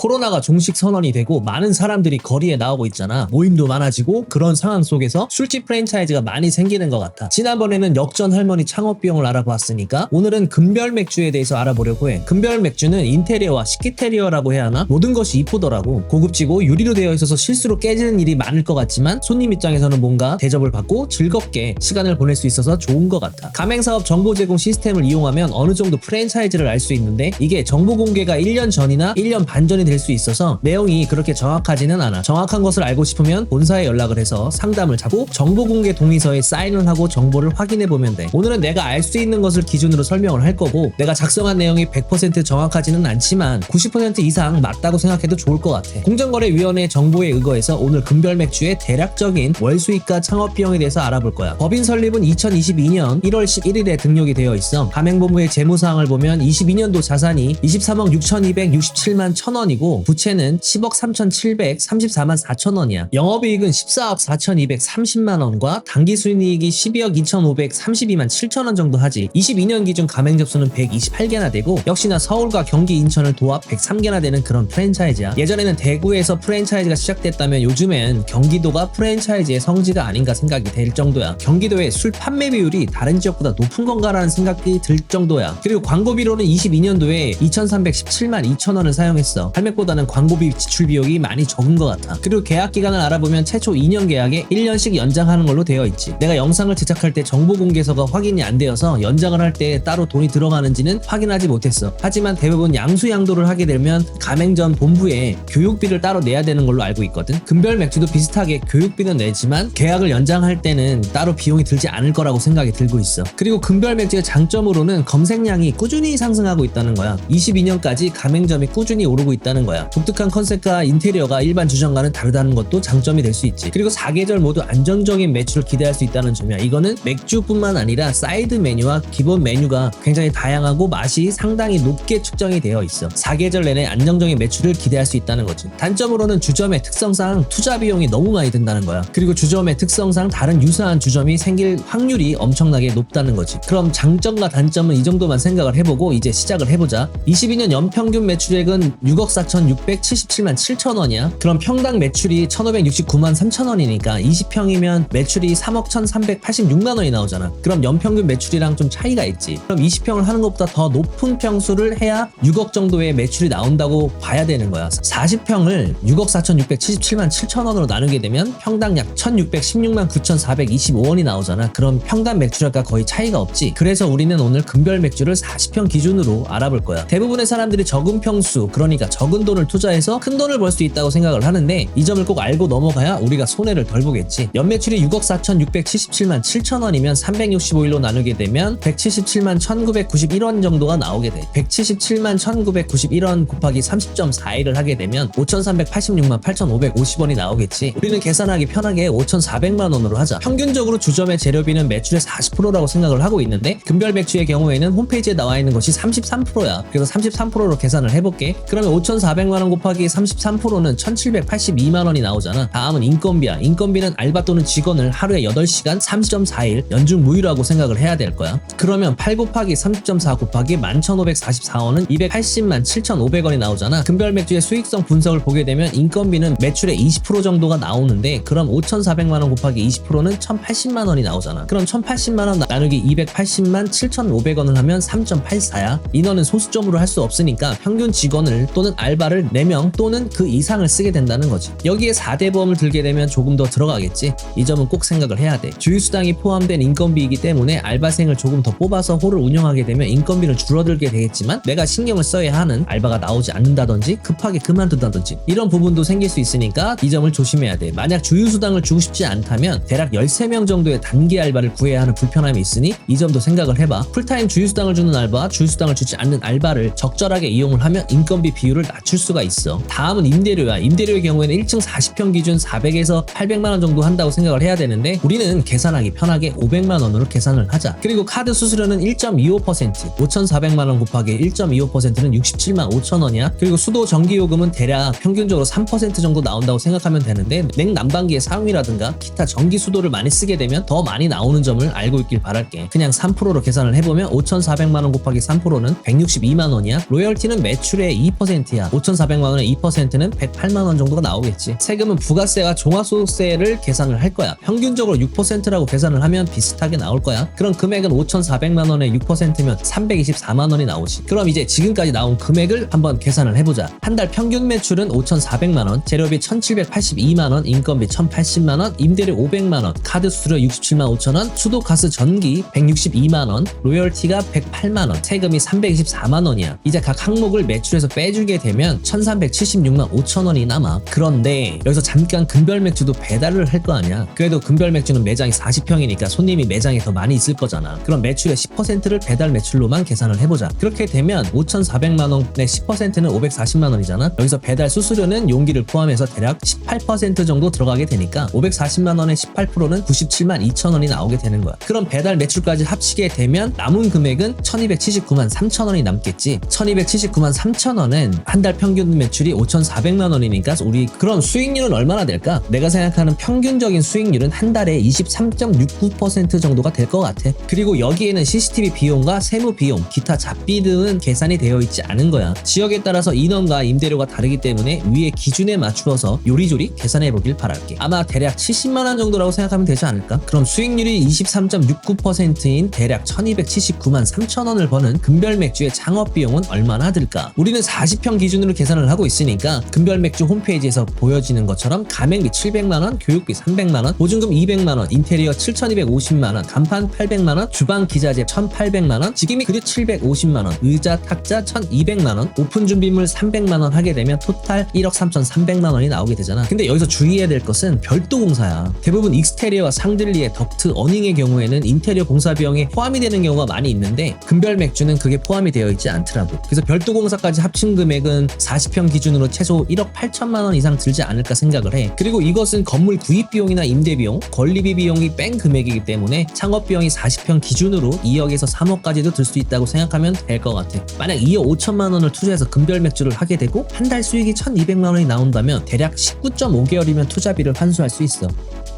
코로나가 종식 선언이 되고 많은 사람들이 거리에 나오고 있잖아. 모임도 많아지고 그런 상황 속에서 술집 프랜차이즈가 많이 생기는 것 같아. 지난번에는 역전 할머니 창업 비용을 알아봤으니까 오늘은 금별 맥주에 대해서 알아보려고 해. 금별 맥주는 인테리어와 식기테리어라고 해야 하나? 모든 것이 이쁘더라고. 고급지고 유리로 되어 있어서 실수로 깨지는 일이 많을 것 같지만 손님 입장에서는 뭔가 대접을 받고 즐겁게 시간을 보낼 수 있어서 좋은 것 같아. 가맹사업 정보 제공 시스템을 이용하면 어느 정도 프랜차이즈를 알 수 있는데 이게 정보 공개가 1년 전이나 1년 반 전이 될 수 있어서 내용이 그렇게 정확하지는 않아. 정확한 것을 알고 싶으면 본사에 연락을 해서 상담을 잡고 정보 공개 동의서에 사인을 하고 정보를 확인해 보면 돼. 오늘은 내가 알 수 있는 것을 기준으로 설명을 할 거고 내가 작성한 내용이 100% 정확하지는 않지만 90% 이상 맞다고 생각해도 좋을 것 같아. 공정거래위원회 정보에 의거해서 오늘 금별 맥주의 대략적인 월 수익과 창업 비용에 대해서 알아볼 거야. 법인 설립은 2022년 1월 11일에 등록이 되어 있어. 가맹본부의 재무사항을 보면 22년도 자산이 23억 6,267만 1,000원이고 부채는 10억 3,734만 4천원이야. 영업이익은 14억 4,230만원과 당기순이익이 12억 2,532만 7천원 정도 하지. 22년 기준 가맹 접수는 128개나 되고 역시나 서울과 경기, 인천을 도합 103개나 되는 그런 프랜차이즈야. 예전에는 대구에서 프랜차이즈가 시작됐다면 요즘엔 경기도가 프랜차이즈의 성지가 아닌가 생각이 될 정도야. 경기도의 술 판매 비율이 다른 지역보다 높은 건가라는 생각이 들 정도야. 그리고 광고비로는 22년도에 2,317만 2천원을 사용했어. 할맥보다는 광고비 지출 비용이 많이 적은 것 같아. 그리고 계약 기간을 알아보면 최초 2년 계약에 1년씩 연장하는 걸로 되어 있지. 내가 영상을 제작할 때 정보 공개서가 확인이 안 되어서 연장을 할 때 따로 돈이 들어가는지는 확인하지 못했어. 하지만 대부분 양수양도를 하게 되면 가맹점 본부에 교육비를 따로 내야 되는 걸로 알고 있거든. 금별 맥주도 비슷하게 교육비는 내지만 계약을 연장할 때는 따로 비용이 들지 않을 거라고 생각이 들고 있어. 그리고 금별 맥주의 장점으로는 검색량이 꾸준히 상승하고 있다는 거야. 22년까지 가맹점이 꾸준히 오르고 있다는 거야. 독특한 컨셉과 인테리어가 일반 주점과는 다르다는 것도 장점이 될 수 있지. 그리고 4계절 모두 안정적인 매출을 기대할 수 있다는 점이야. 이거는 맥주뿐만 아니라 사이드 메뉴와 기본 메뉴가 굉장히 다양하고 맛이 상당히 높게 측정이 되어 있어. 4계절 내내 안정적인 매출을 기대할 수 있다는 거지. 단점으로는 주점의 특성상 투자 비용이 너무 많이 든다는 거야. 그리고 주점의 특성상 다른 유사한 주점이 생길 확률이 엄청나게 높다는 거지. 그럼 장점과 단점은 이 정도만 생각을 해보고 이제 시작을 해보자. 22년 연평균 매출액은 6억 4,677만 7천원이야. 그럼 평당 매출이 1,569만 3천원이니까 20평이면 매출이 3억 1,386만원이 나오잖아. 그럼 연평균 매출이랑 좀 차이가 있지. 그럼 20평을 하는 것보다 더 높은 평수를 해야 6억 정도의 매출이 나온다고 봐야 되는 거야. 40평을 6억 4,677만 7천원으로 나누게 되면 평당 약 1,616만 9,425원이 나오잖아. 그럼 평당 매출액과 거의 차이가 없지. 그래서 우리는 오늘 금별 맥주를 40평 기준으로 알아볼 거야. 대부분의 사람들이 적은 평수, 그러니까 적은 돈을 투자해서 큰 돈을 벌 수 있다고 생각을 하는데 이 점을 꼭 알고 넘어가야 우리가 손해를 덜 보겠지. 연매출이 6억 4,677만 7천원이면 365일로 나누게 되면 177만 1,991원 정도가 나오게 돼. 177만 1,991원 곱하기 30.41을 하게 되면 5,386만 8,550원이 나오겠지. 우리는 계산하기 편하게 5,400만 원으로 하자. 평균적으로 주점의 재료비는 매출의 40%라고 생각을 하고 있는데 금별 맥주의 경우에는 홈페이지에 나와 있는 것이 33%야. 그래서 33%로 계산을 해볼게. 그러면 5,400만 원 곱하기 33%는 1,782만 원이 나오잖아. 다음은 인건비야. 인건비는 알바 또는 직원을 하루에 8시간 30.4일 연중 무휴라고 생각을 해야 될 거야. 그러면 8 곱하기 30.4 곱하기 11,544원은 280만 7,500원이 나오잖아. 금별 맥주의 수익성 분석을 보게 되면 인건비는 매출의 20% 정도가 나오는데 그럼 5,400만 원 곱하기 20%는 1,080만 원이 나오잖아. 그럼 1,080만 원 나누기 280만 7,500원을 하면 3.84야. 인원은 소수점으로 할 수 없으니까 평균 직원을 또는 알바를 4명 또는 그 이상을 쓰게 된다는 거지. 여기에 4대 보험을 들게 되면 조금 더 들어가겠지. 이 점은 꼭 생각을 해야 돼. 주유수당이 포함된 인건비이기 때문에 알바생을 조금 더 뽑아서 홀을 운영하게 되면 인건비는 줄어들게 되겠지만 내가 신경을 써야 하는 알바가 나오지 않는다든지 급하게 그만둔다든지 이런 부분도 생길 수 있으니까 이 점을 조심해야 돼. 만약 주유수당을 주고 싶지 않다면 대략 13명 정도의 단기 알바를 구해야 하는 불편함이 있으니 이 점도 생각을 해봐. 풀타임 주유수당을 주는 알바, 주유수당을 주지 않는 알바를 적절하게 이용을 하면 인건비 비율을 낮출 수가 있어. 다음은 임대료야. 임대료의 경우에는 1층 40평 기준 400에서 800만 원 정도 한다고 생각을 해야 되는데 우리는 계산하기 편하게 500만 원으로 계산을 하자. 그리고 카드 수수료는 1.25%, 5,400만 원 곱하기 1.25%는 67만 5천 원이야. 그리고 수도 전기요금은 대략 평균적으로 3% 정도 나온다고 생각하면 되는데 냉난방기의 사용이라든가 기타 전기 수도를 많이 쓰게 되면 더 많이 나오는 점을 알고 있길 바랄게. 그냥 3%로 계산을 해보면 5,400만 원 곱하기 3%는 162만 원이야. 로열티는 매출의 2%야. 5,400만 원의 2%는 108만 원 정도가 나오겠지. 세금은 부가세와 종합소득세를 계산을 할 거야. 평균적으로 6%라고 계산을 하면 비슷하게 나올 거야. 그럼 금액은 5,400만 원의 6%면 324만 원이 나오지. 그럼 이제 지금까지 나온 금액을 한번 계산을 해보자. 한 달 평균 매출은 5,400만 원, 재료비 1,782만 원, 인건비 1,080만 원, 임대료 500만 원, 카드 수수료 67만 5천 원, 수도, 가스, 전기 162만 원, 로열티가 108만 원, 세금이 324만 원이야. 이제 각 항목을 매출에서 빼주게 되면 1,376만 5천 원이 남아. 그런데 여기서 잠깐 금별 맥주도 배달을 할 거 아니야. 그래도 금별 맥주는 매장이 40평이니까 손님이 매장에 더 많이 있을 거잖아. 그럼 매출의 10%를 배달 매출로만 계산을 해보자. 그렇게 되면 5,400만 원의 10%는 540만 원이잖아. 여기서 배달 수수료는 용기를 포함해서 대략 18% 정도 들어가게 되니까 540만 원의 18%는 97만 2천 원이 나오게 되는 거야. 그럼 배달 매출까지 합치게 되면 남은 금액은 1,279만 3천 원이 남겠지. 1,279만 3천 원은 한 달 평균 매출이 5,400만 원이니까 우리 그럼 수익률은 얼마나 될까? 내가 생각하는 평균적인 수익률은 한 달에 23.69% 정도가 될 것 같아. 그리고 여기에는 CCTV 비용과 세무 비용, 기타 잡비 등은 계산이 되어 있지 않은 거야. 지역에 따라서 인원과 임대료가 다르기 때문에 위에 기준에 맞추어서 요리조리 계산해 보길 바랄게. 아마 대략 70만 원 정도라고 생각하면 되지 않을까? 그럼 수익률이 23.69%인 대략 1,279만 3천 원을 버는 금별 맥주의 창업 비용은 얼마나 들까? 우리는 40평 기준으로 계산을 하고 있으니까 금별 맥주 홈페이지에서 보여지는 것처럼 가맹비 700만 원, 교육비 300만 원, 보증금 200만 원, 인테리어 7,250만 원, 간판 800만 원, 주방 기자재 1,800만 원, 직임이 그릇 750만 원, 의자 탁자 1,200만 원, 오픈 준비물 300만 원 하게 되면 토탈 1억 3,300만 원이 나오게 되잖아. 근데 여기서 주의해야 될 것은 별도 공사야. 대부분 익스테리어와 샹들리에, 덕트, 어닝의 경우에는 인테리어 공사 비용에 포함이 되는 경우가 많이 있는데 금별 맥주는 그게 포함이 되어 있지 않더라고. 그래서 별도 공사까지 합친 금액은 40평 기준으로 최소 1억 8천만 원 이상 들지 않을까 생각을 해. 그리고 이것은 건물 구입 비용이나 임대 비용, 관리비 비용이 뺀 금액이기 때문에 창업 비용이 40평 기준으로 2억에서 3억까지도 들 수 있다고 생각하면 될 것 같아. 만약 2억 5천만 원을 투자해서 금별 맥주를 하게 되고 한 달 수익이 1,200만 원이 나온다면 대략 19.5개월이면 투자비를 환수할 수 있어.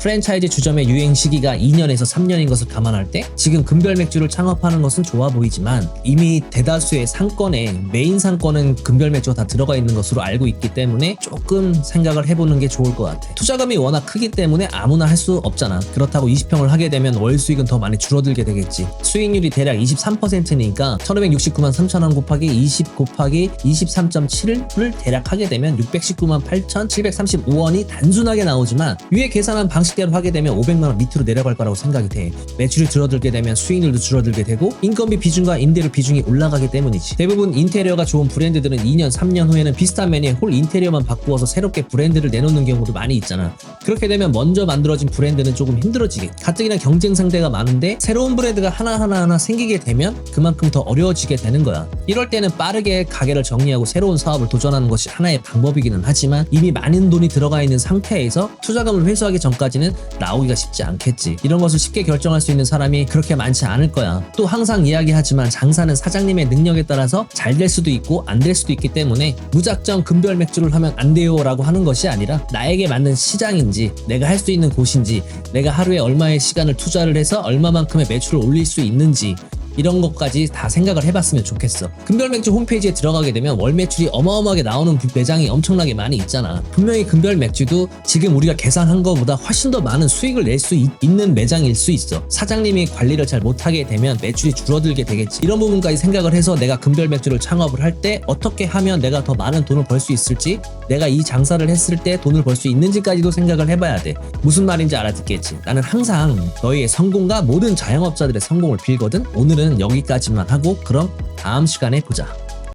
프랜차이즈 주점의 유행 시기가 2년에서 3년인 것을 감안할 때 지금 금별 맥주를 창업하는 것은 좋아 보이지만 이미 대다수의 상권에 메인 상권은 금별 맥주가 다 들어가 있는 것으로 알고 있기 때문에 조금 생각을 해보는 게 좋을 것 같아. 투자금이 워낙 크기 때문에 아무나 할 수 없잖아. 그렇다고 20평을 하게 되면 월 수익은 더 많이 줄어들게 되겠지. 수익률이 대략 23%니까 1,569만 3천 원 곱하기 20 곱하기 23.7을 대략 하게 되면 619만 8,735원이 단순하게 나오지만 위에 계산한 방식대로 하게 되면 500만 원 밑으로 내려갈 거라고 생각이 돼. 매출이 줄어들게 되면 수익률도 줄어들게 되고 인건비 비중과 임대료 비중이 올라가기 때문이지. 대부분 인테리어가 좋은 브랜드들은 2년, 3년 후에는 비슷한 메뉴의 홀 인테리어만 바꾸어서 새롭게 브랜드를 내놓는 경우도 많이 있잖아. 그렇게 되면 먼저 만들어진 브랜드는 조금 힘들어지게, 가뜩이나 경쟁 상대가 많은데 새로운 브랜드가 하나 생기게 되면 그만큼 더 어려워지게 되는 거야. 이럴 때는 빠르게 가게를 정리하고 새로운 사업을 도전하는 것이 하나의 방법이기는 하지만 이미 많은 돈이 들어가 있는 상태에서 투자금을 회수하기 전까지는 나오기가 쉽지 않겠지. 이런 것을 쉽게 결정할 수 있는 사람이 그렇게 많지 않을 거야. 또 항상 이야기하지만 장사는 사장님의 능력에 따라서 잘 될 수도 있고 안 될 수도 있기 때문에 무작정 금별 맥주를 하면 안 돼요 라고 하는 것이 아니라 나에게 맞는 시장인지, 내가 할 수 있는 곳인지, 내가 하루에 얼마의 시간을 투자를 해서 얼마만큼의 매출을 올릴 수 있는지, 이런 것까지 다 생각을 해봤으면 좋겠어. 금별맥주 홈페이지에 들어가게 되면 월 매출이 어마어마하게 나오는 매장이 엄청나게 많이 있잖아. 분명히 금별맥주도 지금 우리가 계산한 것보다 훨씬 더 많은 수익을 낼 수 있는 매장일 수 있어. 사장님이 관리를 잘 못하게 되면 매출이 줄어들게 되겠지. 이런 부분까지 생각을 해서 내가 금별맥주를 창업을 할 때 어떻게 하면 내가 더 많은 돈을 벌 수 있을지, 내가 이 장사를 했을 때 돈을 벌 수 있는지까지도 생각을 해봐야 돼. 무슨 말인지 알아듣겠지. 나는 항상 너희의 성공과 모든 자영업자들의 성공을 빌거든. 오늘은 여기까지만 하고 그럼 다음 시간에 보자.